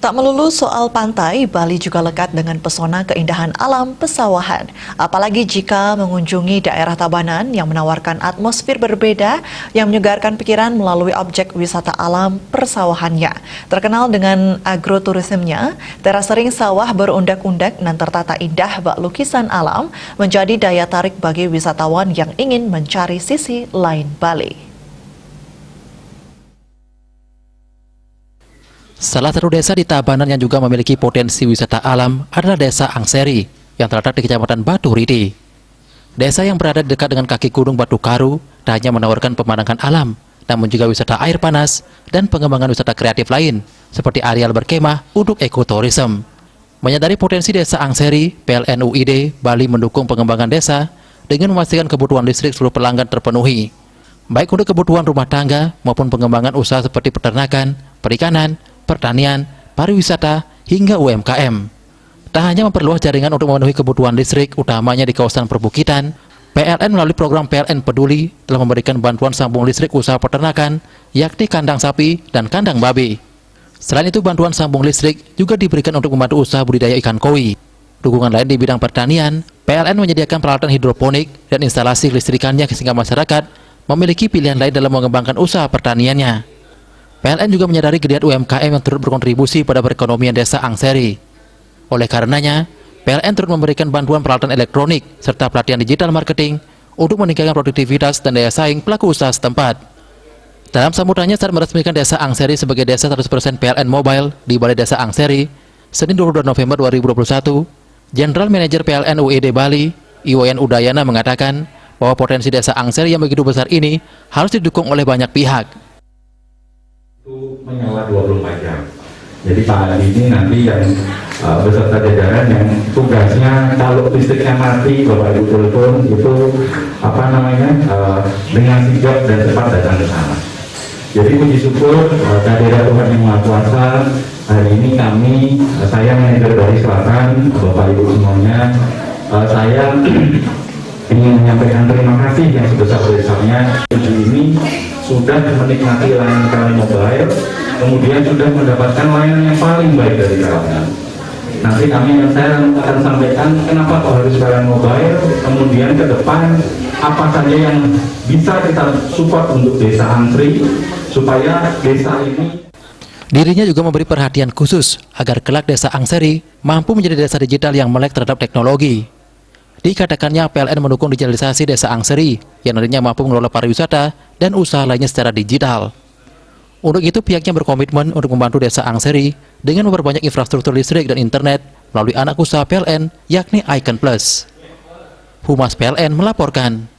Tak melulu soal pantai, Bali juga lekat dengan pesona keindahan alam pesawahan. Apalagi jika mengunjungi daerah Tabanan yang menawarkan atmosfer berbeda yang menyegarkan pikiran melalui objek wisata alam persawahannya. Terkenal dengan agroturismenya, terasering sawah berundak-undak dan tertata indah bak lukisan alam menjadi daya tarik bagi wisatawan yang ingin mencari sisi lain Bali. Salah satu desa di Tabanan yang juga memiliki potensi wisata alam adalah Desa Angseri yang terletak di Kecamatan Batu Riti. Desa yang berada dekat dengan kaki Gunung Batu Karu tak hanya menawarkan pemandangan alam, namun juga wisata air panas dan pengembangan wisata kreatif lain seperti areal berkemah untuk ekoturism. Menyadari potensi Desa Angseri, PLN UID Bali mendukung pengembangan desa dengan memastikan kebutuhan listrik seluruh pelanggan terpenuhi, baik untuk kebutuhan rumah tangga maupun pengembangan usaha seperti peternakan, perikanan, pertanian, pariwisata, hingga UMKM. Tak hanya memperluas jaringan untuk memenuhi kebutuhan listrik, utamanya di kawasan perbukitan, PLN melalui program PLN Peduli telah memberikan bantuan sambung listrik usaha peternakan, yakni kandang sapi dan kandang babi. Selain itu, bantuan sambung listrik juga diberikan untuk membantu usaha budidaya ikan koi. Dukungan lain di bidang pertanian, PLN menyediakan peralatan hidroponik dan instalasi listrikannya sehingga masyarakat memiliki pilihan lain dalam mengembangkan usaha pertaniannya. PLN juga menyadari geliat UMKM yang turut berkontribusi pada perekonomian Desa Angseri. Oleh karenanya, PLN turut memberikan bantuan peralatan elektronik serta pelatihan digital marketing untuk meningkatkan produktivitas dan daya saing pelaku usaha setempat. Dalam sambutannya saat meresmikan Desa Angseri sebagai desa 100% PLN Mobile di Balai Desa Angseri, Senin 22 November 2021, General Manager PLN UID Bali, Iwayan Udayana mengatakan bahwa potensi Desa Angseri yang begitu besar ini harus didukung oleh banyak pihak. Itu menyala 24 jam. Jadi Pak Ali ini nanti yang beserta jajaran yang tugasnya kalau listriknya mati, Bapak Ibu telepon itu dengan sigap dan cepat datang ke sana. Jadi puji syukur kehadirat Tuhan Yang Maha Kuasa, hari ini saya manajer dari Selatan, Bapak Ibu semuanya, saya ingin menyampaikan terima kasih yang sebesar-besarnya. Ini sudah menikmati layanan PLN Mobile, kemudian sudah mendapatkan layanan yang paling baik dari PLN. Nanti saya akan sampaikan kenapa kok harus PLN Mobile, kemudian ke depan apa saja yang bisa kita support untuk Desa Angseri supaya desa ini. Dirinya juga memberi perhatian khusus agar kelak Desa Angseri mampu menjadi desa digital yang melek terhadap teknologi. Dikatakannya PLN mendukung digitalisasi Desa Angseri yang nantinya mampu mengelola pariwisata dan usaha lainnya secara digital. Untuk itu pihaknya berkomitmen untuk membantu Desa Angseri dengan memperbanyak infrastruktur listrik dan internet melalui anak usaha PLN yakni Icon Plus. Humas PLN melaporkan.